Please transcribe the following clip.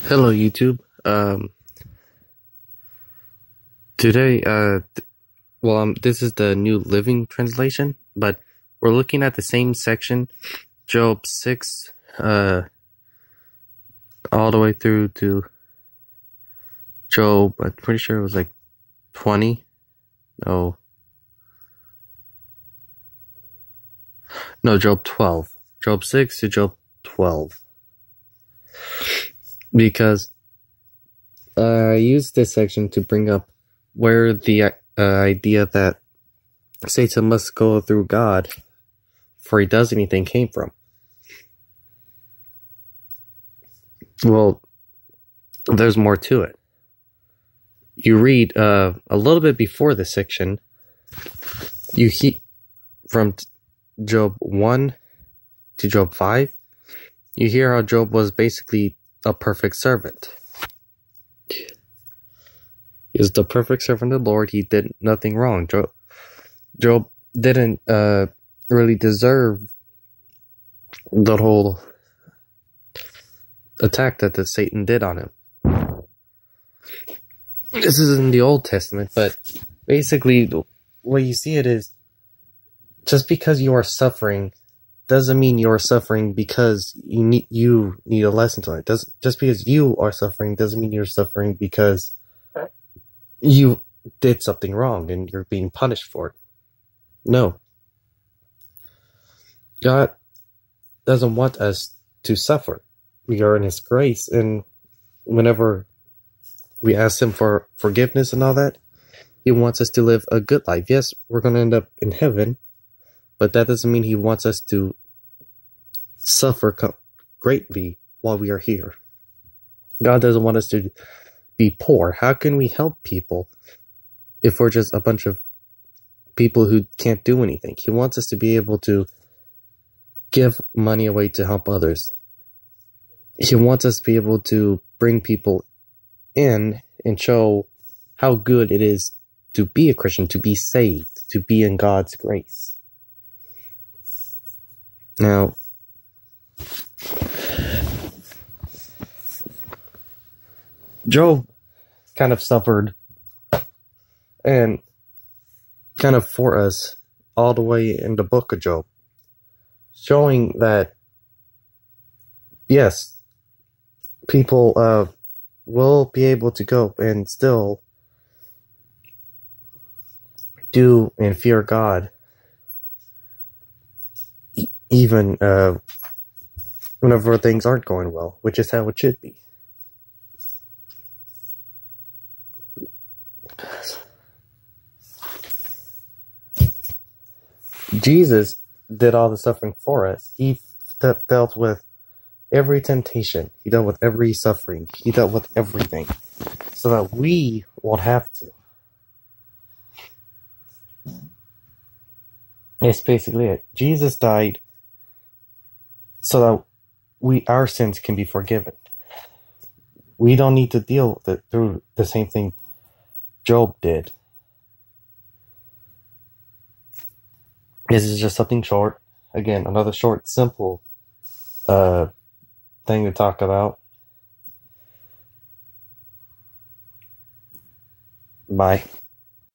Hello, YouTube. Today, this is the New Living Translation, but we're looking at the same section, Job 6, all the way through to Job, I'm pretty sure it was like 20. No, Job 12. Job 6 to Job 12. Because I used this section to bring up where the idea that Satan must go through God before he does anything came from. Well, there's more to it. You read a little bit before this section, from Job 1 to Job 5, you hear how Job was basically a perfect servant. He was the perfect servant of the Lord. He did nothing wrong. Job didn't really deserve the whole attack that Satan did on him. This is in the Old Testament, but basically the way you see it is, just because you are suffering doesn't mean you're suffering because you need a lesson to learn. Just because you are suffering doesn't mean you're suffering because you did something wrong and you're being punished for it. No. God doesn't want us to suffer. We are in His grace, and whenever we ask Him for forgiveness and all that, He wants us to live a good life. Yes, we're going to end up in heaven, but that doesn't mean He wants us to suffer greatly while we are here. God doesn't want us to be poor. How can we help people if we're just a bunch of people who can't do anything? He wants us to be able to give money away to help others. He wants us to be able to bring people in and show how good it is to be a Christian, to be saved, to be in God's grace. Now, Job kind of suffered, and kind of for us all the way in the book of Job, showing that, yes, people will be able to go and still do and fear God, even whenever things aren't going well, which is how it should be. Jesus did all the suffering for us. He dealt with every temptation. He dealt with every suffering. He dealt with everything so that we won't have to. It's basically it. Jesus died so that our sins can be forgiven. We don't need to deal with it through the same thing Job did. This is just something short. Again, another short, simple thing to talk about. Bye.